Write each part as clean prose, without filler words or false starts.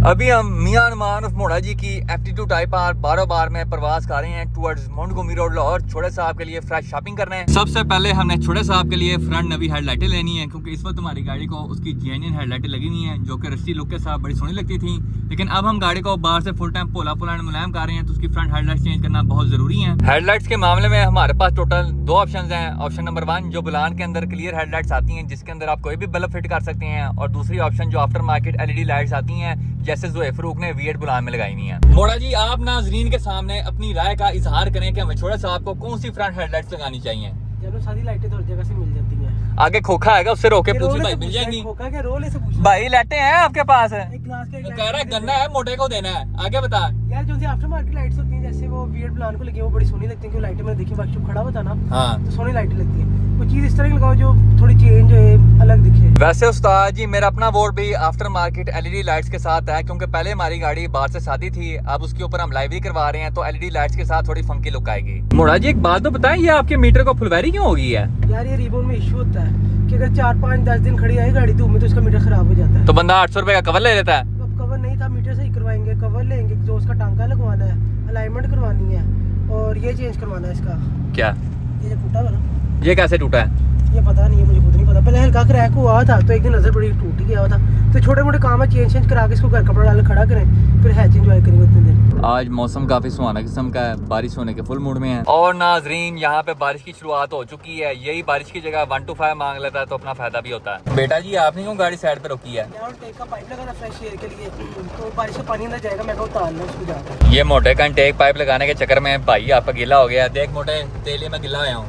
अभी हम मियां नुमान ऑफ मोड़ा जी की FT2 टाइप आर 12 बार में प्रवास कर रहे हैं टुवर्ड्स मोंटगोमरी रोड लाहौर। छोटे साहब के लिए फ्रेश शॉपिंग करने हैं। सबसे पहले हमने छोटे साहब के लिए फ्रंट नवी हेडलाइटें लेनी है, क्योंकि इस वक्त हमारी गाड़ी को उसकी जेन्युइन हेडलाइटें लगी हुई हैं, जो कि रस्टी लुक के साथ बड़ी सोहनी लगती थी। लेकिन अब हम गाड़ी को बाहर से फुल टाइम पोला पोला मुलायम कर रहे हैं, तो उसकी फ्रंट हेडलाइट चेंज करना बहुत जरूरी है। हेडलाइट्स के मामले में हमारे पास टोटल 2 ऑप्शन हैं। ऑप्शन नंबर 1 जो बुलान के अंदर क्लियर हेडलाइट्स आती हैं, जिसके अंदर आप कोई भी बल्ब फिट कर सकते हैं, और दूसरी ऑप्शन जो आफ्टर मार्केट LED लाइट्स आती हैं, जैसे जो फरूक ने V8 बुलान में लगाई हुई है। मोड़ा जी आप नाजरीन के सामने अपनी राय का इजहार करें कि हमें छोटा साहब को कौन सी फ्रंट हेडलाइट्स लगानी चाहिए। चलो सारी लाइटें तो हर जगह से मिल जाती हैं। आगे खोखा आएगा, उससे रोके पूछी भाई मिल जाएंगी। खोखा के रोल से पूछ भाई लाइटें हैं आपके पास? एक ग्लास के कह रहा है गन्ना है, मोटे को देना है। आगे बता यार, जो सी आफ्टर मार्केट लाइट्स होती हैं, जैसे वो V8 बुलान को लगी है, वो बड़ी सोहनी लगती है। क्यों लाइटें मैंने देखी, वर्कशॉप खड़ा हुआ था ना, हाँ, तो सोहनी लाइटें लगती है। कोई चीज इस तरह की लगाओ जो थोड़ी चेंज है, अलग दिखे। वैसे उस्ताद जी मेरा अपना वोट भी आफ्टर मार्केट LED लाइट्स के साथ है, क्योंकि पहले हमारी गाड़ी बाहर से शादी थी, अब उसके ऊपर हम लाइव भी करवा रहे हैं, तो LED लाइट्स के साथ थोड़ी फंकी लुक आएगी। मोड़ा जी एक बात तो बताएं, ये आपके मीटर को फुलवारी क्यों हो गई है? यार ये रिबोन में इशू होता है कि अगर 4, 5, 10 दिन खड़ी है गाड़ी धूप में, तो उसका मीटर खराब हो जाता है। तो बंदा 800 रुपए का कवर ले लेता है। अब कवर नहीं था, मीटर से ही करवाएंगे। कवर लेंगे, जो उसका टांका लगवाना है, अलाइनमेंट करवानी है, और ये चेंज करवाना है इसका। क्या ये जो टूटा हुआ ना, ये कैसे टूटा है? ये पता नहीं है, मुझे खुद नहीं पता। पहले हल्का क्रैक हुआ था, तो एक दिन नजर बड़ी टूट गया हुआ था। तो छोटे मोटे काम है, चेंज करा के इसको घर कपड़ा डाल खड़ा करें, फिर हैच एंजॉय करेंगे उतने दिन। आज मौसम काफी सुहाना किस्म का है, बारिश होने के फुल मूड में है। और नाजरीन यहाँ पे बारिश की शुरुआत हो चुकी है। यही बारिश की जगह 1 to 5 मांग लेता है, तो अपना फायदा भी होता है। बेटा जी आपने क्यों गाड़ी साइड पे रोकी है? टेक का पाइप लगाना फ्रेश एयर के लिए, तो बारिश का पानी अंदर जाएगा, मैं उतार लूँ उसको जाकर। ये मोटे का टेक पाइप लगाने के चक्कर में भाई आपका गिला हो गया। देख मोटे तेली में गिला हुआ हूँ,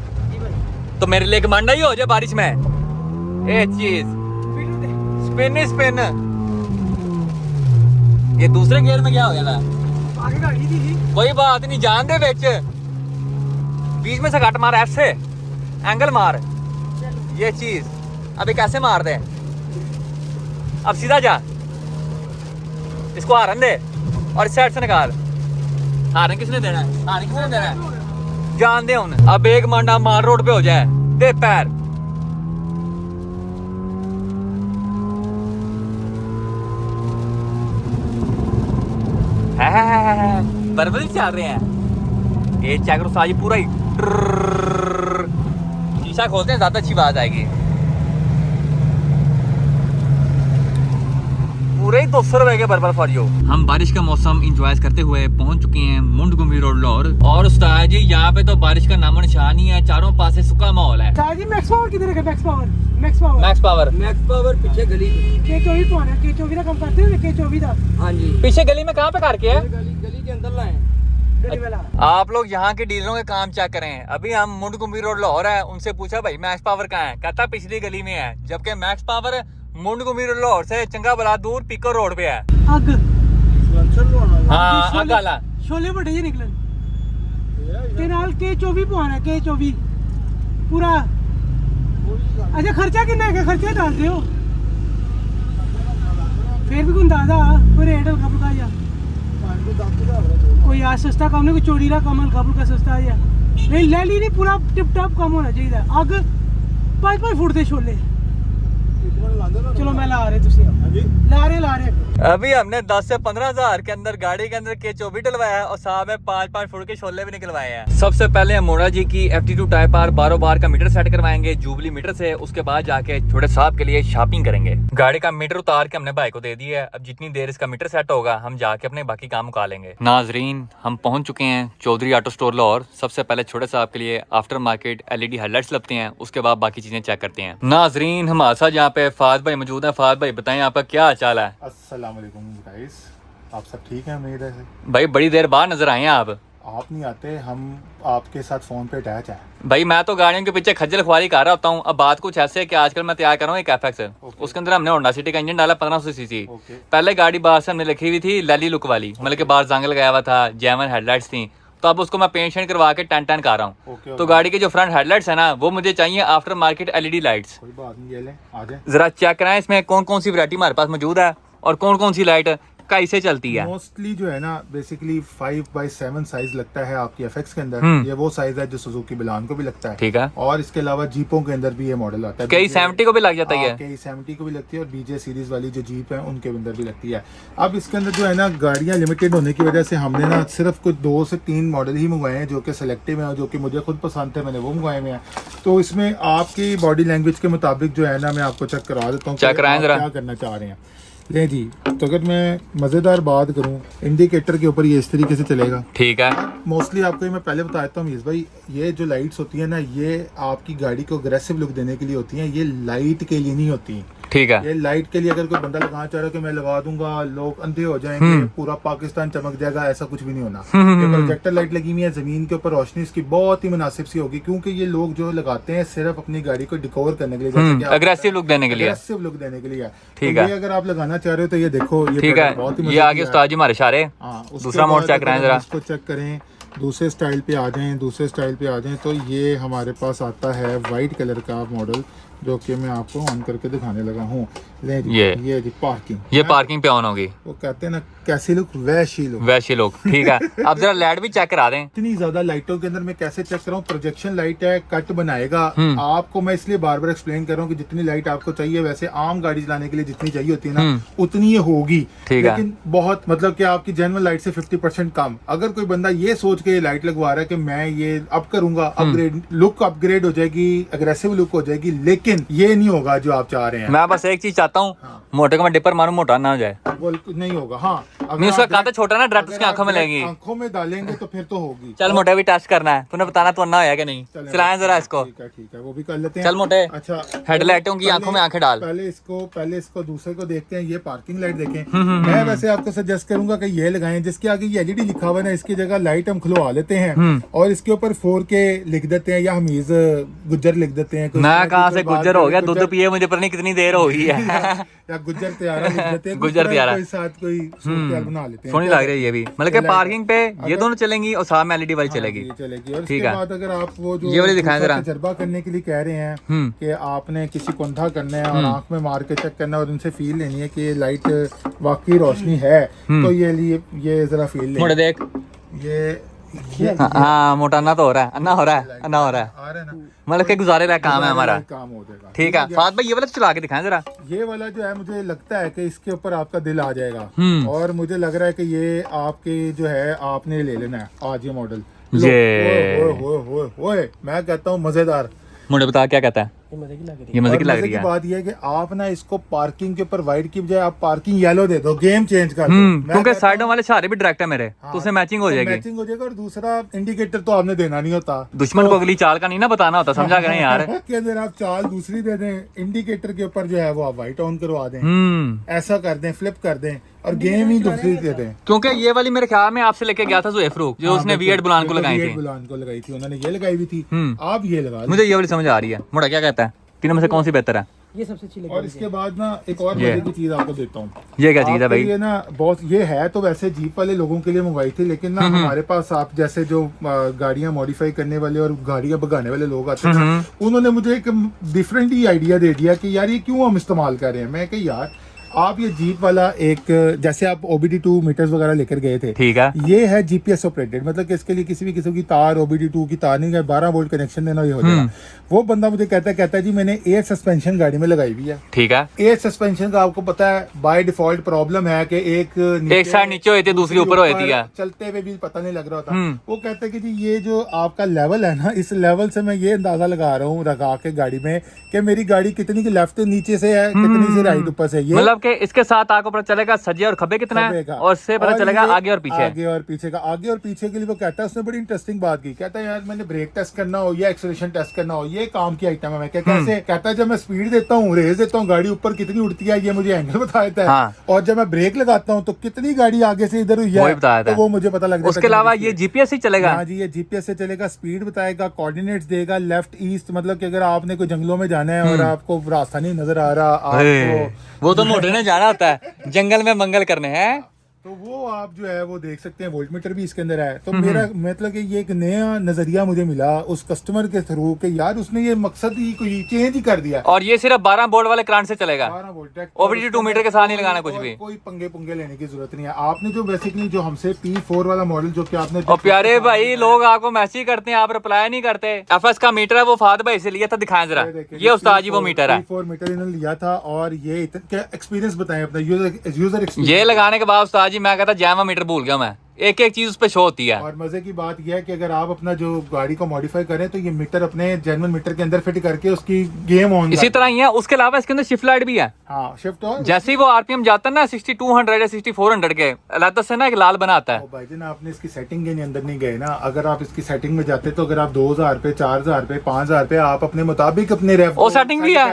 तो मेरे लिए कमांडा ही हो जाए बारिश में। एक चीज स्पिन ये दूसरे गियर में क्या हो गया था? आगे गाड़ी थी, कोई बात नहीं, जान दे बेच बीच में से कट मार, ऐसे एंगल मार। ये चीज अभी कैसे मार दे? अब सीधा जा, इसको हारन दे और इस साइड से निकाल। हारन किसने देना है? हारन किसने देना है? जान दे उन। अब एक मांडा मार रोड पे हो जाए, दे पैर। बर्बल चल रहे हैं। ये चेक करो साजी पूरा ही शीशा खोलते हैं, ज्यादा अच्छी बात आएगी। पूरे ही 200 रुपए के बर्बर फॉर यू। हम बारिश का मौसम इंजॉय करते हुए पहुंच चुके हैं मोंटगोमरी रोड लाहौर। और उस्ताद जी यहाँ पे तो बारिश का नामो निशान ही है, चारों पास से सूखा माहौल है। जी मैक्स पावर किधर है? मैक्स पावर पीछे गली K24 कौन है? K24 का काम करते हो? K24 का? हाँ जी, पीछे गली में कहाँ पे करके है? गली के अंदर लाए। गली वाला। आप लोग यहाँ के डीलरों के काम चेक करें। अभी हम मोंटगोमरी रोड लाहौर है, उनसे पूछा भाई मैक्स पावर कहाँ है, कहता पिछली गली में है, जबकि max power Montgomery road Lahore से चंगा बला दूर पीकर रोड पे है। आग हाँ आग वाला छोले बड़े ही निकलन ते नाल K24 पवाना, K24 पूरा। अच्छा खर्चा कितना है? खर्चा डाल दो फिर भी कोई अंदाजा, कोई रेट हल्का फुल्का या कोई यार सस्ता काम नहीं, कोई चोरी का काम हल्का फुल्का सस्ता या नहीं। लैली नहीं, पूरा टिप टॉप काम होना चाहिए। अग 5-5 फुट के छोले। चलो मैं ला रहे, तुसी ला रहे। अभी हमने 10 से 15 हजार के अंदर गाड़ी के अंदर K24 डलवाया है, और साथ में 5-5 फुट के छोले भी निकलवाए हैं। सबसे पहले हम मोड़ा जी की FT2 टाइप आर 12 बार का मीटर सेट करवाएंगे जुबली मीटर से। उसके बाद जाके छोटे साहब के लिए शॉपिंग करेंगे। गाड़ी का मीटर उतार के हमने भाई को दे दिया है। अब जितनी देर इसका मीटर सेट होगा, हम जाके अपने बाकी काम मुका लेंगे। नाजरीन हम पहुंच चुके हैं चौधरी ऑटो स्टोर लाहौर। सबसे पहले छोटे साहब के लिए आफ्टर मार्केट LED हेडलाइट्स लगते हैं, उसके बाद बाकी चीजें चेक करते हैं। नाजरीन हमारे साथ यहाँ पे फाद भाई मौजूद है। फाद भाई बताएं आपका क्या हाल चाल है? अस्सलाम वालेकुम गाइस, आप सब ठीक हैं? उम्मीद है भाई बड़ी देर बाद नजर आए हैं आप नहीं आते, हम आपके साथ फ़ोन पे अटैच हैं। भाई मैं तो गाड़ियों के पीछे खज्जल खुआरी कर रहा होता हूँ। अब बात कुछ ऐसे है कि आजकल मैं तैयार कर रहा हूँ एक FX, उसके अंदर हमने होंडा सिटी का इंजन डाला 1500 सीसी। पहले गाड़ी बाहर से हमने लिखी हुई थी लैली लुक वाली, मतलब कि बाहर जंग लगाया हुआ था, जैमन हेडलाइट्स थी, तो अब उसको मैं पेंट शेंट करवा के 10-10 कर रहा हूँ। तो गाड़ी के जो फ्रंट हेडलाइट्स है ना, वो मुझे चाहिए आफ्टर मार्केट LED लाइट्स। कोई बात नहीं, ये लें, आ जाए। जरा चेक कराएं इसमें कौन कौन सी वैरायटी हमारे पास मौजूद है और कौन कौन सी लाइट कैसे चलती है? मोस्टली जो है ना बेसिकली 5x7 साइज लगता है आपकी एफएक्स के अंदर। हम्म। ये वो साइज है जो सुजुकी बिलान को भी लगता है। ठीक है। और इसके अलावा जीपों के अंदर भी ये मॉडल आता है। कई 70 को भी लग जाता है। कई 70 को भी लगती है और बीजे सीरीज वाली जो जीप है उनके अंदर भी लगती है। अब इसके अंदर जो है ना गाड़ियां लिमिटेड होने की वजह से हमने ना सिर्फ कुछ 2 से 3 मॉडल ही मंगवाए हैं जो कि सिलेक्टिव हैं और जो कि मुझे खुद पसंद थे, मैंने वो मंगवाए हुए हैं। तो इसमें आपकी बॉडी लैंग्वेज के मुताबिक जो है ना मैं आपको चेक करा देता हूँ चेक कराएं जरा। क्या करना चाह रहे हैं। ले जी, तो अगर मैं मज़ेदार बात करूं, इंडिकेटर के ऊपर ये इस तरीके से चलेगा। ठीक है। मोस्टली आपको मैं पहले बता देता हूँ मीज़ भाई, ये जो लाइट्स होती है ना ये आपकी गाड़ी को अग्रेसिव लुक देने के लिए होती हैं, ये लाइट के लिए नहीं होती। ठीक है। ये लाइट के लिए अगर कोई बंदा लगाना चाह रहा है कि मैं लगा दूंगा लोग अंधे हो जाएंगे, पूरा पाकिस्तान चमक जाएगा, ऐसा कुछ भी नहीं होना। ये प्रोजेक्टर लाइट लगी हुई है, जमीन के ऊपर रोशनी इसकी बहुत ही मुनासिब सी होगी, क्योंकि ये लोग जो लगाते हैं सिर्फ अपनी गाड़ी को डिकोर करने के लिए, जैसे कि अग्रेसिव लुक देने के लिए। अग्रेसिव लुक देने के लिए। ठीक तो है। ये अगर आप लगाना चाह रहे हो तो ये देखो, ये ठीक है। बहुत ही ये आगे उस्ताद जी हमारे इशारे। हाँ, दूसरा मोड चेक कराएं जरा। इसको चेक करें, दूसरे स्टाइल पे आ जाएं, दूसरे स्टाइल पे आ जाएं तो ये हमारे पास आता है वाइट कलर का मॉडल जो कि मैं आपको ऑन करके दिखाने लगा हूँ। ले जी, ये जी पार्किंग। ये पार्किंग पे ऑन होगी। वो कहते हैं ना कैसी लुक वैसी लुक। वैसे लोग। ठीक है। अब जरा लाइट भी चेक करा दें। इतनी ज्यादा लाइटों के अंदर मैं कैसे चेक कराऊं, प्रोजेक्शन लाइट है, कट बनाएगा आपको। मैं इसलिए बार बार एक्सप्लेन कर रहा हूँ कि जितनी लाइट आपको चाहिए वैसे आम गाड़ी चलाने के लिए जितनी चाहिए होती है ना उतनी ये होगी। ठीक है। लेकिन बहुत मतलब कि आपकी जेन्युइन लाइट से 50% कम। अगर कोई बंदा ये सोच के लाइट लगवा रहा है कि मैं ये अब करूंगा, अपग्रेड लुक अपग्रेड हो जाएगी, अग्रेसिव लुक हो जाएगी, लेकिन ये नहीं होगा जो आप चाह रहे हैं। मैं बस एक चीज चाहता हूँ, मोटे को मैं डिपर मारूं, मोटा ना हो जाए। वो नहीं होगा। हाँ, नहीं, उसका कांटा छोटा ना, डायरेक्ट उसकी आंखों में लगेगी। आंखों में डालेंगे तो फिर तो होगी। चल मोटे भी टेस्ट करना है, तूने बताना तो अन्ना होया कि नहीं। चलाएं जरा इसको। ठीक है, वो भी कर लेते हैं। चल मोटे। अच्छा, हेडलाइटों की आंखों में आंखें डाल। पहले इसको दूसरे को देखते हैं। ये पार्किंग लाइट देखें। मैं वैसे आपको सजेस्ट करूंगा कि ये लगाएं, जिसके आगे ये एलईडी लिखा हुआ है ना, इसकी जगह लाइट हम खुलवा लेते हैं और इसके ऊपर 4K लिख देते हैं या हमीज गुज्जर लिख देते हैं। मैं कहाँ से गुज्जर हो गया, दूध पिए मुझे पता नहीं कितनी देर हो गई है। या गुज्जर त्यारा लिख देते हैं। गुज्जर त्यारा कोई साथ कोई सूरत बना लेते हैं। सोनी लग रही है ये भी। मतलब कि पार्किंग पे ये दोनों चलेंगी और साथ में एलईडी वाली चलेगी। चलेगी। और ठीक इसके है। बाद अगर आप वो जो ये वाली दिखाएं जरा। तजर्बा करने के लिए कह रहे हैं कि आपने किसी को अंधा करना है और आंख में मार के चेक करना है और उनसे फील लेनी है कि लाइट वाकई रोशनी है, तो ये जरा फील मोटे देख। हाँ, मोटा अन्ना तो हो रहा है, अन्ना हो रहा है, अन्ना हो रहा है। आ रहा है ना, मतलब कि गुजारे रहा काम है हमारा। काम हो जाएगा। ठीक है। फात भाई ये वाला चला के दिखाएं जरा। ये वाला जो है मुझे लगता है कि इसके ऊपर आपका दिल आ जाएगा और मुझे लग रहा है कि ये आपके जो है आपने ले लेना है आज ये मॉडल। ओए मैं कहता हूँ मजेदार। मुझे बता क्या कहता है। ये मजे की लग रही ये मजे की और लग मजे रही की है। बात ये है कि आप ना इसको पार्किंग के ऊपर व्हाइट की बजाय आप पार्किंग येलो दे दो, गेम चेंज कर दो। मैं क्योंकि कहता साइडों वाले सारे भी डायरेक्ट है मेरे, तो उससे मैचिंग हो जाएगी। मैचिंग हो जाएगा। और दूसरा इंडिकेटर तो आपने देना नहीं होता, दुश्मन को अगली चाल का नहीं ना बताना होता, समझा करें यार। कि अगर आप चाल दूसरी दे दें, इंडिकेटर के ऊपर जो है वो आप व्हाइट ऑन करवा दें, ऐसा कर दें, फ्लिप कर दें और गेम ही दूसरी दे दें। क्योंकि ये वाली मेरे ख्याल में आपसे लेके गया था ज़ुएफरूक, जो उसने वीएट बुलान को लगाई थी। बुलान को लगाई थी, उन्होंने ये लगाई हुई थी। आप ये लगा लें। मुझे ये वाली समझ आ रही है। मोटा क्या कहता है, तीनों में से कौन सी बेहतर है? ये सबसे अच्छी लगी। और इसके बाद ना एक और मजे की चीज आपको देता हूँ। ये क्या चीज है भाई? ये ना बहुत ये है तो वैसे जीप वाले लोगों के लिए मंगवाई थी, लेकिन ना हमारे पास आप जैसे जो गाड़ियां मॉडिफाई करने वाले और गाड़ियां भगाने वाले लोग आते हैं, उन्होंने मुझे एक डिफरेंट ही आइडिया दे दिया कि यार ये क्यों हम इस्तेमाल कर रहे हैं। मैं कही यार आप ये जीप वाला एक जैसे आप OBD2 मीटर्स वगैरह लेकर गए थे, ठीक है, ये है GPS ऑपरेटेड, मतलब कि इसके लिए किसी भी किस्म की तार OBD2 की तार नहीं है, 12 वोल्ट कनेक्शन देना ये हो जाएगा। वो बंदा मुझे कहता है जी मैंने एयर सस्पेंशन गाड़ी में लगाई हुई है। ठीक है। एयर सस्पेंशन का आपको पता है बाय डिफॉल्ट प्रॉब्लम है कि एक साइड नीचे होती है, दूसरी ऊपर होती है, चलते हुए भी पता नहीं लग रहा होता। वो कहते हैं कि जी ये जो आपका लेवल है ना, इस लेवल से मैं ये अंदाजा लगा रहा हूँ लगा के गाड़ी में कि मेरी गाड़ी कितनी की लेफ्ट नीचे से है, कितनी से राइट ऊपर से। ये मतलब कि इसके साथ आपको पता चलेगा सजे और खब्बे कितना है और उससे पता चलेगा आगे और पीछे। आगे और पीछे का, आगे और पीछे के लिए वो कहता है, उसने बड़ी इंटरेस्टिंग बात की। कहता है यार मैंने ब्रेक टेस्ट करना हो या एक्सेलरेशन टेस्ट करना हो, ये काम की आइटम है। मैं कैसे? कहता है जब मैं स्पीड देता हूँ, रेस देता हूँ, गाड़ी ऊपर कितनी उड़ती है ये मुझे एंगल बता देता है। हाँ। और जब मैं ब्रेक लगाता हूँ तो कितनी गाड़ी आगे से इधर हुई है तो वो मुझे पता लग जाता है। उसके अलावा ये जीपीएस ही चलेगा। हाँ जी, ये जीपीएस से चलेगा, स्पीड बताएगा, कोऑर्डिनेट्स देगा, लेफ्ट ईस्ट, मतलब कि अगर आपने कोई जंगलों में जाना है और आपको रास्ता नहीं नजर आ रहा, आपको वो तो मोटे ने जाना होता है जंगल में मंगल करने हैं। तो वो आप जो है वो देख सकते हैं, वोल्ट मीटर भी इसके अंदर है। तो मेरा मतलब कि ये एक नया नजरिया मुझे मिला उस कस्टमर के थ्रू कि यार उसने ये मकसद ही कोई चेंज ही कर दिया। और ये सिर्फ 12 वोल्ट वाले करंट से चलेगा, 12 वोल्ट है। OBD 2 मीटर के साथ नहीं लगाना कुछ भी, कोई पंगे पुंगे लेने की जरूरत नहीं है। आपने जो बेसिकली जो हमसे P4 वाला मॉडल जो कि आपने और प्यारे भाई लोग आपको मैसेज करते हैं, आप रिप्लाई नहीं करते। FS का मीटर है वो फाद भाई से लिया था, दिखाएं जरा। ये उस्ताद जी वो मीटर है, P4 मीटर इन्होंने लिया था। और ये क्या एक्सपीरियंस बताएं अपना, यूजर एक्सपीरियंस। ये लगाने के बाद उस्ताद जी मैं कहता जैमा मीटर भूल गया मैं, एक एक चीज उस पे शो होती है। और मजे की बात यह है कि अगर आप अपना जो गाड़ी को मॉडिफाई करें तो ये मीटर अपने जेन्युइन मीटर के अंदर फिट करके उसकी गेम ऑन इसी तरह ही है। उसके अलावा इसके अंदर शिफ्ट लाइट भी है। हाँ शिफ्ट और जैसे ही वो RPM जाता है ना 6200 या 6400 के अलग से ना एक लाल बना आता है। भाईजान आपने इसकी सेटिंग के अंदर नहीं गए ना। अगर आप इसकी सेटिंग में जाते तो अगर आप 2000 पे 4000 पे 5000 पे आप अपने मुताबिक अपने रेफ वो सेटिंग भी है,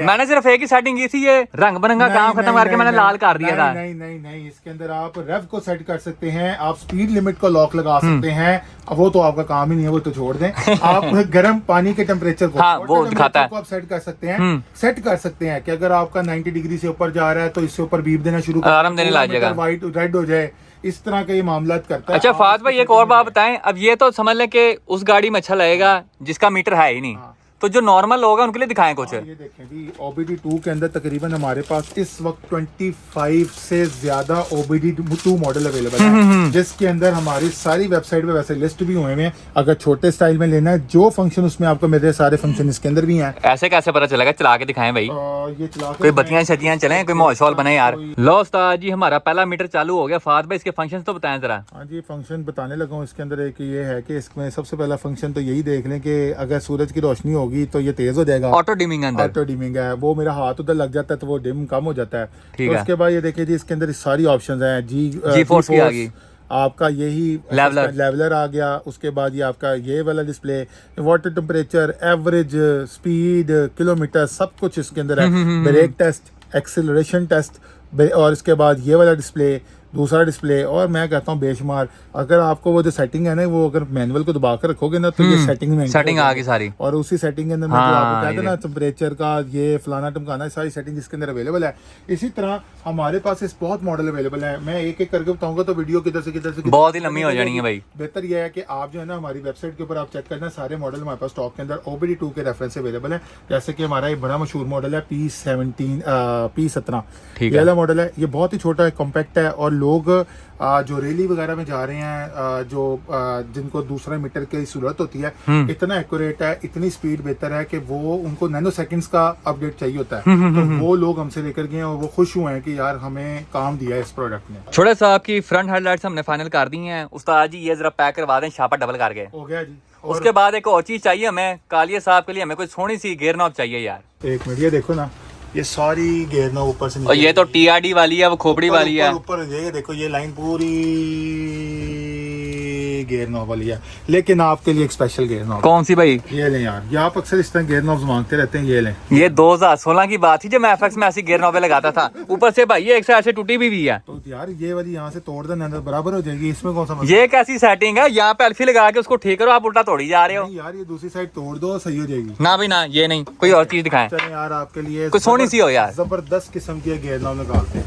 मैंने सिर्फ एक ही सेटिंग की थी, ये रंग बिरंगा काम खत्म करके मैंने लाल कर दिया था। नहीं, इसके अंदर आप रेफ को सेट कर सकते हैं, आप स्पीड लिमिट को लॉक लगा सकते हैं। अब वो तो आपका काम ही नहीं है, वो तो छोड़ दें। आप गर्म पानी के टेम्परेचर को, हाँ, वो दिखाता है, आप सेट कर सकते हैं। सेट कर सकते हैं कि अगर आपका 90 डिग्री से ऊपर जा रहा है तो इससे ऊपर बीप देना शुरू कर, अलार्म देने लग जाएगा, व्हाइट रेड हो जाए, इस तरह के ये मामला करता है। अच्छा फात भाई एक और बात बताएं, अब ये तो समझ लें कि उस गाड़ी में अच्छा लगेगा जिसका मीटर है ही नहीं, तो जो नॉर्मल लोग हैं उनके लिए दिखाएं कुछ। ये देखें जी OBD 2 के अंदर तकरीबन हमारे पास इस वक्त 25 से ज्यादा OBD 2 मॉडल अवेलेबल है, जिसके अंदर हमारी सारी वेबसाइट पे वैसे लिस्ट भी हुए हैं। अगर छोटे स्टाइल में लेना है जो फंक्शन उसमें आपको मेरे सारे फंक्शन इसके अंदर भी हैं। ऐसे कैसे पता चलेगा, चला के दिखाएं भाई, ये चला कोई बत्तियां छतियां चलें, कोई माहौल बने यार। लो उस्ताद जी हमारा पहला मीटर चालू हो गया। फात भाई इसके फंक्शन तो बताएं जरा। हाँ जी फंक्शन बताने लगा हूँ। इसके अंदर एक ये है कि इसमें सबसे पहला फंक्शन तो यही देख लें कि अगर सूरज की रोशनी होगी तो ये तेज हो जाएगा। ऑटो डिमिंग अंदर, ऑटो डिमिंग है, वो मेरा हाथ उधर लग जाता है तो वो डिम कम हो जाता है। ठीक तो है। उसके बाद ये देखिए जी इसके अंदर सारी ऑप्शंस हैं। जी फोर्स की आ गई, आपका यही लेवलर आ गया। उसके बाद ये आपका ये वाला display, water temperature, average speed, kilometre, सब कुछ इसके अंदर है। ब्रेक टेस्ट, एक्सेलरेशन टेस्ट, और इसके बाद ये वाला डिस्प्ले, दूसरा डिस्प्ले। और मैं कहता हूँ बेशुमार, अगर आपको वो जो सेटिंग है ना वो अगर मैनुअल को दबा कर रखोगे ना तो ये सेटिंग में आ गई सारी। और उसी सेटिंग के अंदर मैं जो आपको कहता ना टेम्परेचर का ये फलाना टमकाना, सारी सेटिंग इसके अंदर अवेलेबल है। इसी तरह हमारे पास इस बहुत मॉडल अवेलेबल है। मैं एक एक करके बताऊंगा तो वीडियो किधर से बहुत ही लंबी हो जानी है भाई। बेहतर यह है कि आप जो है ना हमारी वेबसाइट के ऊपर आप चेक करना, सारे मॉडल हमारे पास स्टॉक के अंदर OBD 2 के रेफरेंस से अवेलेबल है। जैसे कि हमारा एक बड़ा मशहूर मॉडल है P17 ये वाला मॉडल है। ये बहुत ही छोटा है, कॉम्पैक्ट है। और लोग जो रैली वगैरह में जा रहे हैं, जो जिनको दूसरा मीटर की जरूरत होती है, इतना एक्यूरेट है, इतनी स्पीड बेहतर है कि वो उनको नैनो सेकंड्स का अपडेट चाहिए होता है। तो वो लोग हमसे लेकर गए और वो खुश हुए हैं कि यार हमें काम दिया है इस प्रोडक्ट ने। छोटे साहब की फ्रंट हेडलाइट्स हमने फाइनल कर दी हैं। उस्ताद जी ये जरा पैक करवा दें, छापा डबल कर गए हो गया जी। उसके बाद एक और चीज चाहिए हमें, कालिया साहब के लिए हमें कोई सोनी सी गियर नॉब चाहिए यार। एक मिनट, ये देखो ना, ये सारी गेयर नॉब ऊपर से और ये तो TRD वाली है, वो खोपड़ी वाली है। ऊपर ये देखो, ये लाइन पूरी गेयर नॉब वाली है, लेकिन आपके लिए एक स्पेशल गेयर नॉब। कौन सी भाई? ये लें यार, ये आप अक्सर इस तरह गेयर नॉब्स मांगते रहते हैं, ये लें। ये 2016 की बात थी जब मैं FX में ऐसी गेयर नॉबे लगाता था। ऊपर से भाई ये एक से ऐसे टूटी भी है। तो यार ये वाली यहाँ से तोड़ देना अंदर बराबर हो जाएगी, इसमें कौन सा ये कैसी सेटिंग है? यहाँ पे अल्फी लगा के उसको ठीक करो, आप उल्टा तोड़ी जा रहे हो। यार ये दूसरी साइड तोड़ दो, सही हो जाएगी। ना भाई ना, ये नहीं, कोई और चीज दिखाएं। चलें यार, आपके लिए कोई सोनी सी हो यार। जबरदस्त किस्म की गेयर नॉब निकालते हैं।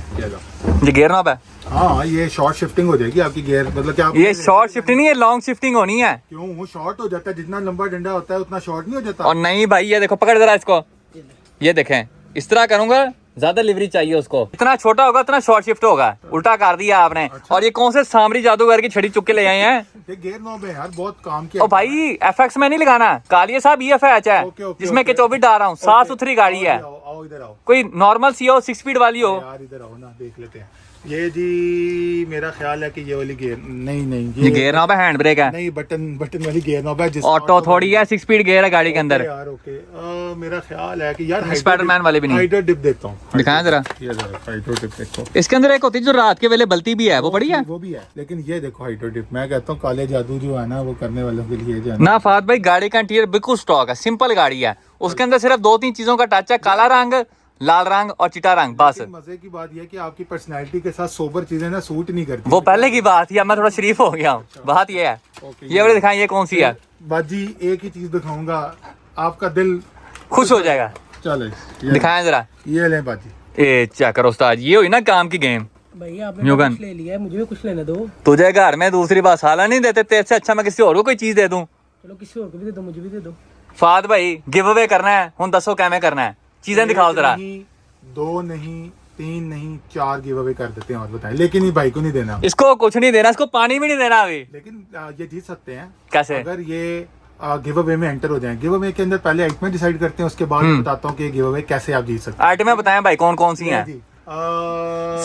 ये गेयर नॉब है। हाँ, ये शॉर्ट शिफ्टिंग हो जाएगी आपकी गेयर, मतलब क्या ये शॉर्ट शिफ्टिंग नहीं है, लॉन्ग शिफ्टिंग होनी है। क्यों? वो शॉर्ट हो जाता है, जितना लंबा डंडा होता है उतना शॉर्ट नहीं हो जाता। और नहीं भाई, ये देखो, पकड़ जरा इसको, ये देखें, इस तरह करूंगा, ज्यादा लिवरी चाहिए उसको, इतना छोटा होगा इतना शॉर्ट शिफ्ट होगा। उल्टा कर दिया आपने। अच्छा। और ये कौन से सामरी जादूगर की छड़ी चुक के ले आए हैं? ये गेयर नॉब है यार, बहुत काम किया। ओ भाई FX में नहीं लगाना, कालिया साहब EFH है, जिसमें के 24 डाल रहा हूँ। साफ सुथरी गाड़ी है। आओ इधर आओ, कोई नॉर्मल सी हो, 6 स्पीड वाली हो यार, इधर आओ ना, देख लेते हैं। ये जी मेरा ख्याल है कि ये वाली गेयर नहीं, ये गेयर नॉब है, हैंड ब्रेक है। नहीं, बटन वाली गेयर नॉब है, जिस ऑटो थोड़ी है, 6 स्पीड गेयर है गाड़ी के अंदर। यार ओके, मेरा ख्याल है कि यार स्पाइडरमैन वाले भी नहीं। हाइड्रो डिप देखता हूँ, दिखाएं जरा। ये हाइड्रो डिप देखो, इसके अंदर एक होती है जो रात के वेले बलती भी है, वो पड़ी है। वो भी है, लेकिन ये देखो हाइड्रो डिप, मैं कहता हूँ काले जादू जो है ना वो करने वालों के लिए जो है ना। फात भाई गाड़ी का इंटीरियर बिल्कुल स्टॉक है, सिंपल गाड़ी है। उसके अंदर सिर्फ 2-3 चीजों का टच है, काला रंग, लाल रंग और चिटा रंग, बस। मजे की बात यह कि आपकी पर्सनैलिटी के साथ सोबर चीजें ना सूट नहीं करती। वो पहले की बात थी, अब मैं थोड़ा शरीफ हो गया हूँ। बात ये है। ये वाली दिखाएं, ये कौन सी है? बाजी एक ही चीज दिखाऊंगा, आपका दिल खुश हो जाएगा। चले दिखाएं जरा। ये लें बाजी। ए चेक करो उस्ताद, ये हुई ना काम की गेम। भाई आपने म्यूगन। कुछ ले लिया है, मुझे भी कुछ लेने दो। तुझे घर में दूसरी बार साला नहीं देते, तेरे से अच्छा मैं किसी और को कोई चीज दे दूं। चलो किसी और को भी दे दो, मुझे भी दे दो। फाद भाई गिव अवे करना है, हुन दसो कैमे करना है, चीजें दिखाओ जरा। नहीं, 2 नहीं, 3 नहीं, 4 गिव अवे कर देते हैं और बताएं, लेकिन ये भाई को नहीं देना। इसको कुछ नहीं देना, इसको पानी भी नहीं देना अभी। लेकिन ये जीत सकते हैं कैसे? अगर ये गिव अवे में एंटर हो जाएं। गिव अवे के अंदर पहले आइटमें डिसाइड करते हैं, उसके बाद बताता हूँ कि गिव अवे कैसे आप जीत सकते आइटमें बताएं भाई कौन कौन सी हैं। हैं।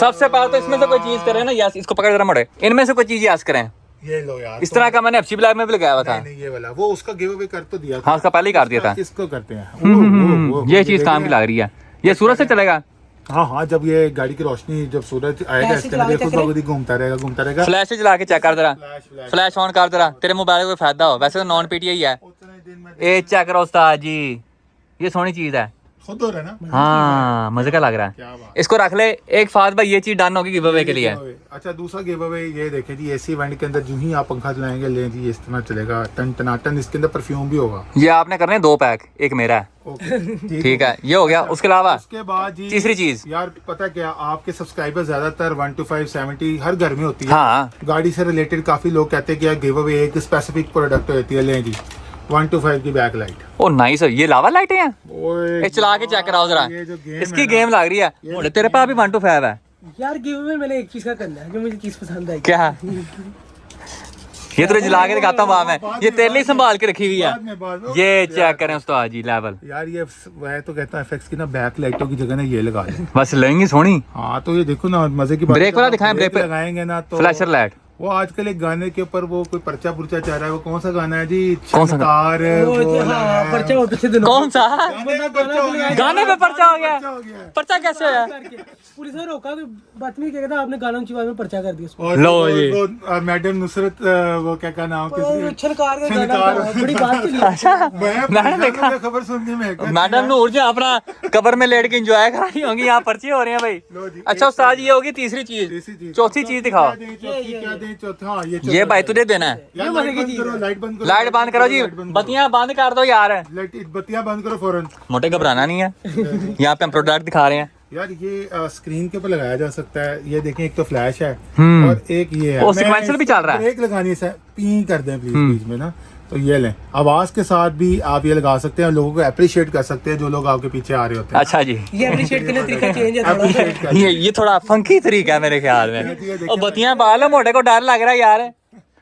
सबसे पहले तो इसमें से कोई चीज करें ना, यस इसको पकड़ जरा मोड़े, इनमें से कोई चीज यस करें। ये लो यार, इस तरह का मैंने अच्छी ब्लैक में भी लगाया हुआ था। नहीं ये वाला, वो उसका गिव अवे कर तो दिया था। हाँ उसका पहले ही कर दिया था। इसको करते हैं। वो ये चीज काम की लग रही है। ये सूरज से चलेगा। हाँ, जब ये गाड़ी की रोशनी, जब सूरज आएगा ऐसे इसके अंदर चला के खुद ब खुद घूमता रहेगा। फ्लैश से चला के चेक कर जरा, फ्लैश फ्लैश ऑन कर जरा, तेरे मोबाइल को कोई फायदा हो। वैसे तो नॉन पीटीआई है। उतने दिन में ए चेक करो उस्ताद जी, ये सोहनी चीज है। खुद हो रहा है ना। हाँ मजे का लग रहा क्या है। बात। इसको रख ले एक फाद भाई, ये चीज डन होगी गिव अवे के लिए। अच्छा दूसरा गिव अवे ये देखें जी, एसी इवेंट के अंदर जो ही आप पंखा चलाएंगे, ले जी इस तरह चलेगा, टन टनाटन। इसके अंदर परफ्यूम भी होगा। ये आपने करने 2 पैक, एक मेरा है। ओके ठीक है, ये हो गया। उसके अलावा उसके बाद जी तीसरी चीज, यार पता क्या, आपके सब्सक्राइबर ज्यादातर 1 to 5 70 हर घर में होती है। हाँ गाड़ी से रिलेटेड काफी लोग कहते हैं कि यार गिव अवे एक स्पेसिफिक प्रोडक्ट होती है, लें जी 1 to 5 की बैक लाइट। ओ नाइस, ये लावा लाइटें हैं। ओए ये चला के चेक कराओ जरा, ये जो गेम इसकी है ना, गेम लग रही है। मोटे तेरे पास भी 1 to 5 है यार गिव अवे मैंने एक चीज का करना है, जो मुझे चीज पसंद आई। क्या? ये तो जला के दिखाता हूँ मैं, ये तेरे लिए संभाल के रखी हुई बाद में है। ये चेक करें उस्ताद जी लेवल। यार ये वह तो कहता है एफएक्स की ना बैक लाइटों की जगह ना ये लगा ले। बस लेंगी सोनी। हाँ तो ये देखो ना, मजे की बात ब्रेक है, वाला जब दिखाएं, आप ब्रेक पे लगाएंगे ना तो फ्लैशर लाइट। वो आजकल एक गाने के ऊपर वो कोई पर्चा पुर्चा चाह रहा है, वो कौन सा गाना है जी? कौन सा छनकार हाँ, पर्चा वो पिछले दिनों कौन सा? गाने पे पर्चा हो गया। गाने पे पर्चा हो गया। पर्चा हो गया है। पर्चा कैसे है? करके पुलिस ने रोका कि बदतमीजी क्या कहता, आपने गाना ऊंची आवाज में पर्चा कर दिया उसको। और लो वो- जी। वो, मैडम नुसरत वो क्या नाम किसी छनकार का गाना छनकार। था, बड़ी बात चली। मैंने देखा। खबर सुनने में मैडम नूर जी अपना कबर में लेट के एंजॉय कर रही होंगी, यहाँ पर्चे हो रहे हैं भाई। लो जी, अच्छा उस्ताद ये होगी तीसरी चीज, चौथी चीज दिखाओ। ये भाई तुझे देना है। यार लाइट बंद करो, लाइट बंद करो, लाइट बंद करो जी, बत्तियां बंद कर दो यार। बत्तियां बंद करो फौरन। मोटे घबराना नहीं है, यहाँ पे हम प्रोडक्ट दिखा रहे हैं। यार ये स्क्रीन के ऊपर लगाया जा सकता है। ये देखें, एक तो फ्लैश है हम्म। और एक ये है। वो मैं sequential भी चल रहा है। ब्रेक लगानी से पी कर दें प्लीज बीच में ना, तो ये लें। आवाज के साथ भी आप ये लगा सकते हैं, लोगों को अप्रिशिएट कर सकते हैं जो लोग आपके पीछे आ रहे होते हैं। अच्छा जी, ये अप्रिशिएट करने का तरीका चेंज है थोड़ा। अप्रिशिएट कर ये थोड़ा फंकी तरीका है मेरे ख्याल में। और बत्तियां बाल है, मोटे को डर लग रहा है यार।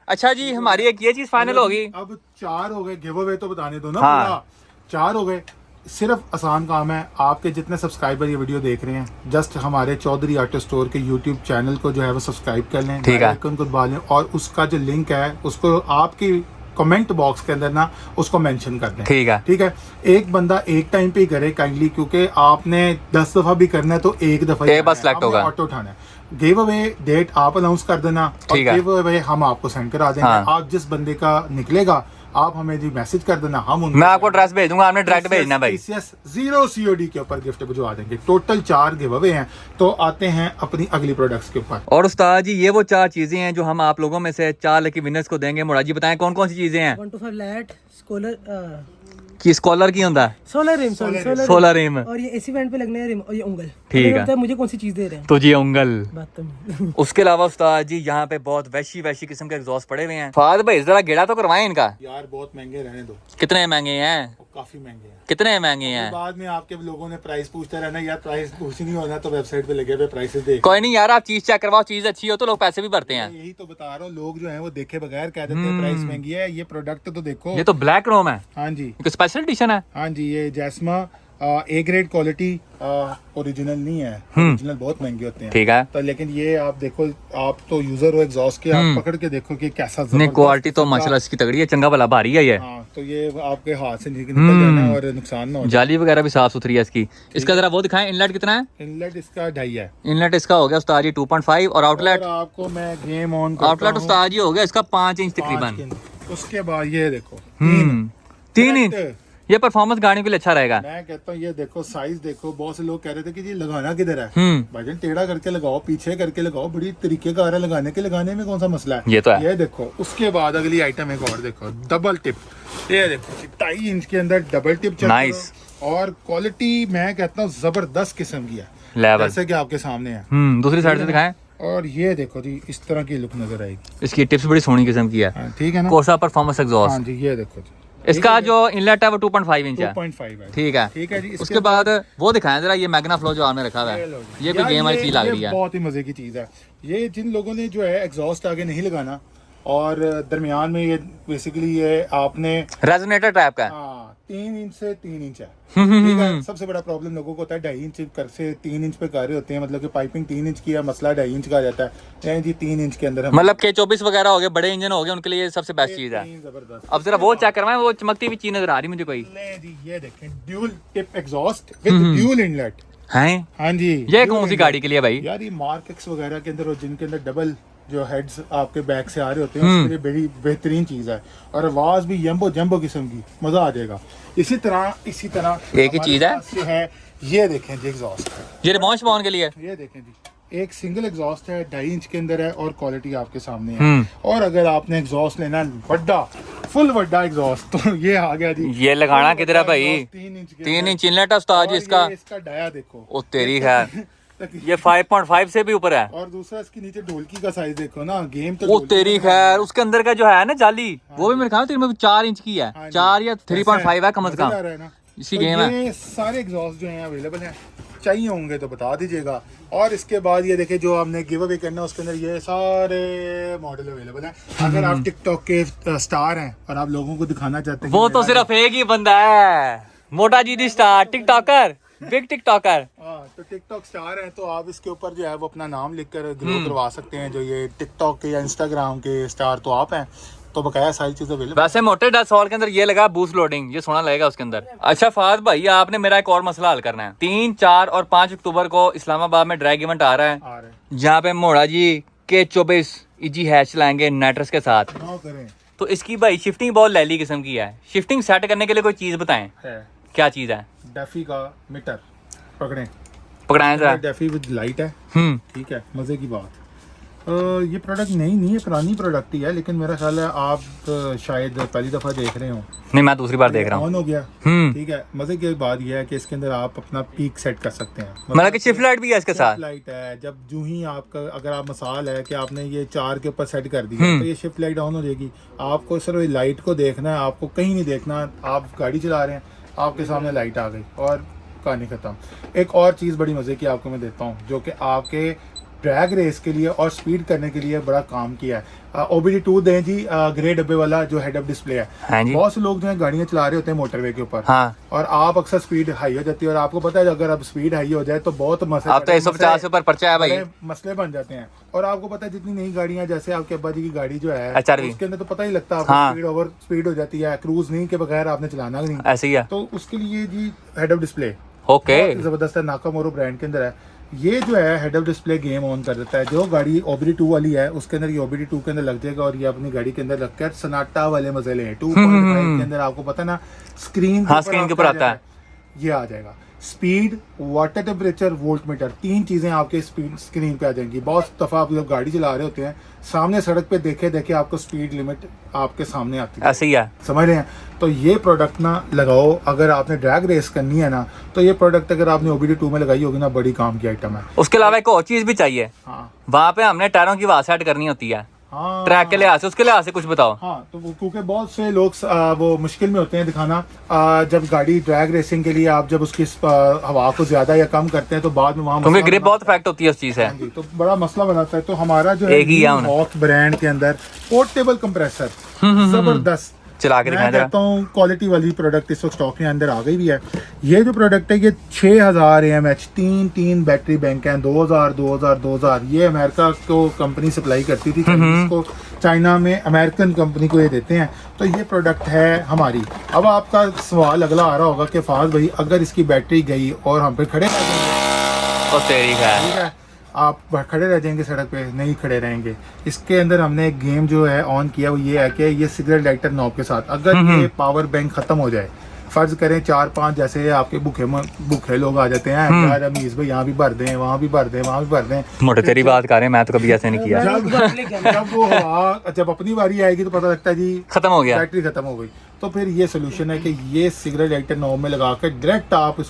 अच्छा जी, हमारी एक ये चीज फाइनल होगी। अब 4 हो गए, गिव अवे तो बताने दो ना। हाँ। पूरा 4 हो गए। सिर्फ आसान काम है, आपके जितने सब्सक्राइबर ये वीडियो देख रहे हैं, जस्ट हमारे चौधरी ऑटो स्टोर के यूट्यूब चैनल को जो है वो सब्सक्राइब कर लें, ठीक है। आइकन को दबा लें और उसका जो लिंक है उसको आपकी कमेंट बॉक्स के अंदर ना उसको मेंशन कर दें। ठीक है। ठीक है, एक बंदा एक टाइम पे ही करे काइंडली, क्योंकि आपने 10 दफा भी करना है तो एक दफा एक बार select होगा। ऑटो उठाना है। गिव अवे डेट आप अनाउंस कर देना और ठीक है। गिव अवे हम आपको सेंड करा देंगे। हाँ। आप जिस बंदे का निकलेगा आप हमें जी मैसेज कर देना, हम उनको मैं आपको एड्रेस भेज दूंगा, आपने डायरेक्ट भेजना भाई। TCS 0 COD के ऊपर गिफ्ट भिजवा देंगे। टोटल 4 गिव अवे हैं। तो आते हैं अपनी अगली प्रोडक्ट्स के ऊपर। और उस्ताद जी ये वो 4 चीजें हैं जो हम आप लोगों में से 4 लकी विनर्स को देंगे। मुराद जी बताएं कौन कौन सी चीजें हैं? 1 to 5 लाइट, स्कॉलर, कि स्कॉलर की होता है, सोलर रिम, सोलर रिम, और ये एसी बैंड पे लगने है रिम, और ये उंगल। ठीक है। मुझे बताओ मुझे कौन सी चीज दे रहे हैं? तुझे उंगल। बात तो उसके अलावा उस्ताद जी यहाँ पे बहुत वैशी वैशी किस्म के एग्जॉस्ट पड़े हुए हैं। फाद भाई जरा गेड़ा तो करवाएं इनका। यार बहुत महंगे रहने दो, कितने महंगे हैं? वो काफी महंगे हैं। कितने महंगे हैं? बाद में आपके लोगों ने प्राइस पूछते रहना, यार प्राइस पूछ नहीं होना तो वेबसाइट पे लगे हुए प्राइसेस देख। कोई नहीं यार, आप चीज चेक करवाओ, चीज अच्छी हो तो लोग पैसे भी भरते हैं। यही तो बता रहा हूँ, लोग जो हैं वो देखे बगैर कह देते हैं प्राइस महंगी है। ये प्रोडक्ट तो देखो। ये तो ब्लैक रोम है, हाँ जी, स्पेशल एडिशन है। हाँ जी, ये जैस्मा ए ग्रेड क्वालिटी ओरिजिनल नहीं है। ओरिजिनल बहुत महंगे होते हैं। ठीक है। तो लेकिन ये आप देखो, आप तो यूजर हो एग्जॉस्ट के, आप पकड़ के देखो कि कैसा नहीं जबरदस्त क्वालिटी तो किस्म का- माशाल्लाह इसकी तगड़ी है, चंगा भला भारी है ये। हाँ, तो ये आपके हाथ से निकल जाना और नुकसान ना हो जाए। जाली वगैरह भी साफ सुथरी है इसकी। इसका जरा वो दिखाएं, इनलेट कितना है? इनलेट इसका 2.5 है इनलेट इसका हो गया उस्ताद जी 2.5 और आउटलेट, और आपको मैं गेम ऑन आउटलेट उस्ताद जी हो गया इसका 5 इंच तकरीबन। उसके बाद ये देखो 3 इंच। ये परफॉर्मेंस गाड़ी के लिए अच्छा रहेगा। मैं कहता हूँ ये देखो साइज देखो। बहुत से लोग कह रहे थे कि जी लगाना किधर है। भाईजान टेढ़ा करके लगाओ, पीछे करके लगाओ, बड़ी तरीकेकार है लगाने के। लगाने में कौन सा मसला है? ये तो है। ये देखो। उसके बाद अगली आइटम एक और देखो, डबल टिप। ये देखो 2.5 इंच के अंदर डबल टिप चल नाइस। और क्वालिटी मैं कहता हूँ जबरदस्त किस्म की है, लेवल। जैसे कि आपके सामने है। दूसरी साइड से दिखाएं। और ये देखो जी इस तरह की लुक नजर आएगी। इसकी टिप्स बड़ी सोहनी किस्म की है। हाँ, ठीक है ना। कोसा परफॉर्मेंस एग्जॉस्ट। हाँ जी ये देखो जी, इसका जो इनलेट है वो 2.5 इंच है। 2.5 है। ठीक है, ठीक है जी। उसके बाद वो दिखाएं जरा, ये मैग्ना फ्लो जो आपने रखा हुआ है, ये भी गेम वाली चीज लग रही है। बहुत ही मजे की चीज है ये। जिन लोगों ने जो है एग्जॉस्ट आगे नहीं लगाना और दरमियान में ये बेसिकली ये आपने रेजोनेटर टाइप का है। हाँ 3 इंच से 3 इंच है। हम्म, ठीक है। सबसे बड़ा प्रॉब्लम लोगों को होता है 2.5 इंच कर से 3 इंच पे कर रहे होते हैं, मतलब कि पाइपिंग 3 इंच की है, मसला 2.5 इंच का आ जाता है। यानी जी 3 इंच के अंदर हम मतलब K24 वगैरह हो गए, बड़े इंजन हो गए, उनके लिए सबसे बेस्ट चीज है। जबरदस्त। अब जरा वो चेक करवाएं, वो चमकती हुई चीज नजर आ रही मुझे कोई ले जी ये देखें, dual tip exhaust with dual inlet. है। हाँ जी, ये dual कौन सी inlet। गाड़ी के लिए भाई? यार ये मार्क एक्स वगैरह के अंदर और जिनके अंदर डबल जो हेड्स आपके बैक से आ रहे होते हैं उसके लिए बड़ी बेहतरीन चीज है। और आवाज भी यम्बो जम्बो किस्म की, मजा आ जाएगा। इसी तरह एक ही चीज है। हमारे पास है ये देखें जी एग्जॉस्ट, ये रिमोट स्पॉन के लिए। ये देखें जी एक सिंगल एग्जॉस्ट है, 2.5 इंच के अंदर है और क्वालिटी आपके सामने है। और अगर आपने एग्जॉस्ट लेना है बड़ा फुल बड़ा एग्जॉस्ट तो ये आ गया जी। ये लगाना किधर है भाई? 3 इंच इनलेट है उस्ताद जी इसका। इसका डाया देखो, ओ तेरी खैर, ये 5.5 से भी ऊपर है। और दूसरा इसके नीचे ढोलकी का साइज देखो ना, गेम तो ओ ढोलकी तेरी का खैर, उसके अंदर का जो है ना जाली, वो भी मेरे ख्याल में 4 इंच की है। हाँ जी। 4 या 3.5 है कम से मजेदार कम। है ना। इसी तो गेम है। ये सारे एग्जॉस्ट जो हैं अवेलेबल हैं, चाहिए होंगे तो बता दीजिएगा। और इसके बाद ये देखिए जो आपने गिव अवे करना है उसके अंदर ये सारे मॉडल अवेलेबल हैं। अगर आप टिकटॉक के स्टार हैं और आप लोगों को दिखाना चाहते हैं वो कि तो मेरा सिर्फ एक ही बंदा है, मोटा जी दी स्टार टिकटॉकर, बिग टिकटॉकर। हाँ तो टिकटॉक स्टार हैं तो आप इसके ऊपर जो है वो अपना नाम लिखकर ग्रो करवा सकते हैं। जो ये टिकटॉक के या इंस्टाग्राम के स्टार तो आप हैं, तो बकाया सारी चीजें अवेलेबल। वैसे मोटे 10 साल के अंदर ये लगा बूस्ट लोडिंग, ये सोना लगेगा उसके अंदर। अच्छा फाद भाई, आपने मेरा एक और मसला हल करना है। 3, 4 और 5 अक्टूबर को इस्लामाबाद में ड्रैग इवेंट आ रहा है, जहाँ पे मोड़ा जी K24 इजी हैच लाएंगे नेटर्स के साथ। करें तो इसकी भाई शिफ्टिंग बहुत लैली किस्म की है। शिफ्टिंग सेट करने के लिए कोई चीज बताएं, है क्या चीज है? डेफी का मीटर पकड़ें, पकड़ाएं जरा। डेफी विद लाइट है। हम्म, ठीक है, मजे की बात। ये प्रोडक्ट नहीं है, पुरानी प्रोडक्ट ही है, लेकिन मेरा ख्याल है आप शायद पहली दफा देख रहे हो। नहीं मैं दूसरी बार देख रहा हूँ। ऑन हो गया। ठीक है, मजे की बात यह है कि इसके अंदर आप अपना पीक सेट कर सकते हैं। मतलब कि शिफ्ट लाइट भी है इसके साथ। लाइट है, जब जो ही आपका अगर आप मसाल है कि आपने ये 4 के ऊपर सेट कर दिया तो ये शिफ्ट लाइट ऑन हो जाएगी। आपको सिर्फ लाइट को देखना है, आपको कहीं नहीं देखना। आप गाड़ी चला रहे हैं, आपके सामने लाइट आ गई और कहानी खत्म। एक और चीज़ बड़ी मजे की आपको मैं देता हूँ जो कि आपके ड्रैग रेस के लिए और स्पीड करने के लिए बड़ा काम किया है। OBD2 दें जी, ग्रे डब्बे वाला जो हेड अप डिस्प्ले है। हाँ जी। बहुत से लोग जो है गाड़ियां चला रहे होते हैं मोटरवे के ऊपर, हाँ। और आप अक्सर स्पीड हाई हो जाती है और आपको पता है अगर अब स्पीड हाई हो जाए तो बहुत मसले, आप तो 150 से ऊपर पर्चा है भाई, बड़े मसले बन जाते हैं। और आपको पता है जितनी नई गाड़ियां, जैसे आपके अब्बा जी की गाड़ी जो है HRV, उसके अंदर तो पता ही लगता है आपको, हाँ। स्पीड ओवर स्पीड हो जाती है, क्रूज नहीं के बगैर आपने चलाना नहीं। ऐसे ही है। तो उसके लिए जी हेड अप डिस्प्ले ओके, जबरदस्त है, नाकामोरो ब्रांड के अंदर है। ये जो है head up display game on कर देता है। जो गाड़ी OBD2 वाली है उसके अंदर ये OBD2 के अंदर लग जाएगा और ये अपनी गाड़ी के अंदर लगकर सनाटा वाले मजे ले 2.5 के अंदर आपको पता है ना, स्क्रीन हाँ, स्क्रीन के ऊपर आता है। ये आ जाएगा। Speed, water temperature, volt meter, 3 चीजें आपके स्पीड स्क्रीन पे आ जाएंगी। बहुत दफा आप जब गाड़ी चला रहे होते हैं सामने सड़क पे देखे आपको स्पीड लिमिट आपके सामने आती है, ऐसे ही है। समझ रहे हैं? तो ये प्रोडक्ट ना लगाओ, अगर आपने ड्रैग रेस करनी है ना तो ये प्रोडक्ट अगर आपने OBD2 में लगाई होगी ना, बड़ी काम की आइटम है। उसके अलावा एक और चीज भी चाहिए, हाँ वहाँ पे हमने टायरों की आवाज सेट करनी होती है हाँ ट्रैक के लिहाज से, उसके लिहाज से कुछ बताओ। हाँ, तो क्योंकि बहुत से लोग वो मुश्किल में होते हैं दिखाना। जब गाड़ी ड्रैग रेसिंग के लिए आप जब उसकी हवा को ज्यादा या कम करते हैं तो बाद में वहाँ क्योंकि ग्रिप बहुत इफेक्ट होती है उस चीज से। हाँ जी, तो बड़ा मसला बनाता है। तो हमारा जो है एक ही है उन्हें। हॉक ब्रांड के अंदर पोर्टेबल कंप्रेसर जबरदस्त, चला के मैं दिखाएं जरा। कहता हूँ क्वालिटी वाली प्रोडक्ट इस वक्त स्टॉक के अंदर आ गई भी है। ये जो प्रोडक्ट है ये 6000 AMH 3 बैटरी बैंक है, 2000 ये अमेरिका को कंपनी सप्लाई करती थी, इसको चाइना में अमेरिकन कंपनी को ये देते हैं। तो ये प्रोडक्ट है हमारी। अब आपका सवाल अगला आ रहा होगा कि फाज भाई अगर इसकी बैटरी गई और हम पे खड़े रह जाएंगे, तो तेरी है। ठीक है, आप खड़े रह जाएंगे सड़क पे? नहीं खड़े रहेंगे। इसके अंदर हमने एक गेम जो है ऑन किया वो ये है कि ये सिगरेट लाइटर नॉब के साथ अगर ये पावर बैंक खत्म हो जाए, फर्ज करें 4-5 जैसे आपके भूखे लोग आ जाते हैं, यार अमीज भाई यहाँ भी भर दें, वहाँ भी भर दें, वहाँ भी भर दें। मोटे तेरी बात कर रहे हैं, मैं तो कभी ऐसे नहीं किया। जब वो हवा जब अपनी बारी आएगी तो पता लगता है जी खत्म हो गया। बैटरी खत्म हो गई। तो फिर ये सोल्यूशन है कि ये सिगरेट लाइटर नॉब में लगा कर डायरेक्ट आप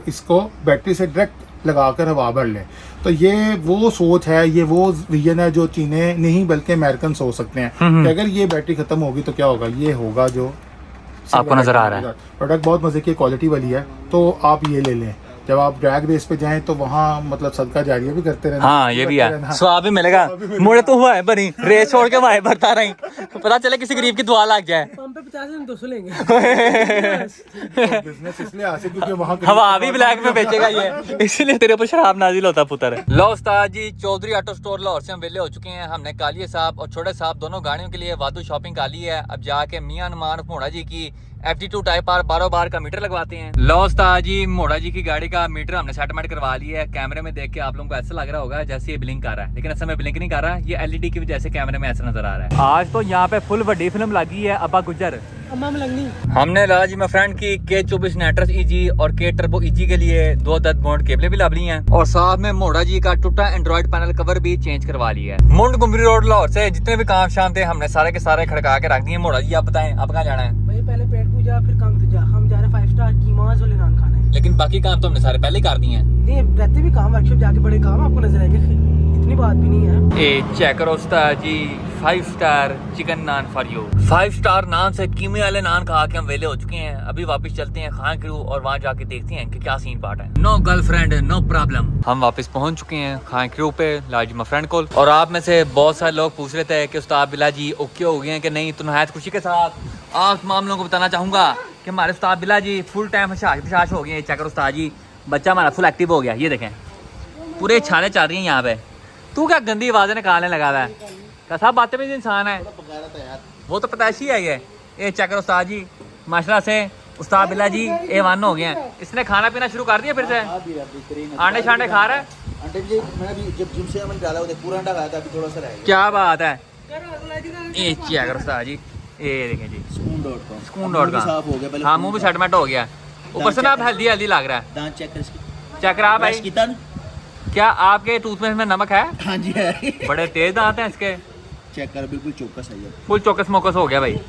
इसको बैटरी से डायरेक्ट लगाकर हवा भर लें। तो ये वो सोच है, ये वो विजन है जो चीने नहीं बल्कि अमेरिकन सोच सकते हैं कि अगर ये बैटरी खत्म होगी तो क्या होगा। ये होगा जो आपको नजर आ रहा है। प्रोडक्ट बहुत मजे की क्वालिटी वाली है, तो आप ये ले लें। जब आप ड्रैग रेस पे जाएं तो वहाँ मतलब सदका जारिया भी करते रहना। हाँ ये भी है, स्वाब भी मिलेगा। मुझे तो हुआ है बनी रेस छोड़ के वहाँ भरता रही, पता चले किसी गरीब की दुआ लग जाए। पंप पे 50 में 200 लेंगे। बिजनेस इसलिए आसे क्योंकि वहाँ हवा भी ब्लैक में बेचेगा ये, इसलिए तेरे ऊपर शराब नाजिल होता पुत्र। लो उस्ताद जी, चौधरी ऑटो स्टोर लाहौर से हम वेले हो चुके हैं। हमने कालिया साहब और छोटे साहब दोनों गाड़ियों के लिए वादू शॉपिंग कर ली है। अब जाके मियां नुमान मोड़ा जी की FT2 टाइप आर 12 बार का मीटर लगवाते हैं। लो उस्ताद जी, मोड़ा जी की गाड़ी का मीटर हमने सेटमेंट करवा लिया है। कैमरे में देख के आप लोगों को ऐसा लग रहा होगा जैसे ये ब्लिंक कर रहा है, लेकिन असल में ब्लिंक नहीं कर रहा, ये LED की वजह से कैमरे में ऐसा नजर आ रहा है। आज तो यहाँ पे फुल बड़ी फिल्म लगी है अब्बा गुजर। अम्मा मलंगनी हमने लाला जी फ्रेंड की K24 नेट्रस EG और K टर्बो EG के लिए 2 10 बॉन्ड केबलें भी ला ली हैं, और साथ में मोड़ा जी का टूटा एंड्रॉइड पैनल कवर भी चेंज करवा लिया है। मुंड गुमरी रोड लाहौर से जितने भी काम शाम थे हमने सारे के सारे खड़का के रख दिए। मोड़ा जी आप बताएं आप कहाँ जाना है? भाई पहले पेट पूजा फिर काम तुझा। हम जा रहे 5 स्टार कीमाज वाले नान खाना है। लेकिन बाकी काम तो हमने सारे पहले ही कर दिए हैं। नहीं रहते भी काम, वर्कशॉप जाके बड़े काम आपको नजर आएंगे, इतनी बात भी नहीं है। ए चेक करो उस्ताद जी, 5 star chicken naan for you. 5 star naan से कीमे वाले नान खा के हम वेले हो चुके हैं। अभी वापस चलते हैं खान क्रू और वहाँ जाके देखते हैं कि क्या सीन पार्ट है। No girlfriend no problem. हम वापस पहुंच चुके हैं खान क्रू पे लाजिमा फ्रेंड को। और आप में से बहुत सारे लोग पूछ रहे थे कि उस्ताद बिला जी ओके हो गए हैं कि नहीं। तो नहायत खुशी के साथ आप तमाम लोगों को बताना चाहूंगा कि हमारे उस्ताद बिला जी फुल टाइम हशाश हो गए हैं। चेक करो उस्ताद जी, बच्चा हमारा फुल एक्टिव हो गया। ये देखें पूरे छाले चल रही हैं यहाँ पे। तू क्या गंदी आवाजें निकालने लगा हुआ है? सब बातें में इंसान है, वो तो पताशी है। ये चेक करो उस्ताद जी, माशाल्लाह से उस्ताद बिला जी A1 हो गए हैं। इसने खाना पीना शुरू कर दिया फिर से, आंडे शांडे खा रहा है। क्या बात है, ये चेक करो उस्ताद जी, ये देखें जी Spoon.com। हाँ मुँह भी सेटमेंट हो गया, ऊपर से ना आप हेल्दी लग रहा है। चेक करा भाई, क्या आपके टूथपेस्ट में नमक है? हाँ जी है। बड़े तेज दांत हैं इसके। चेक कर, बिल्कुल चौकस है ये, फुल चौकस मोकस हो गया भाई।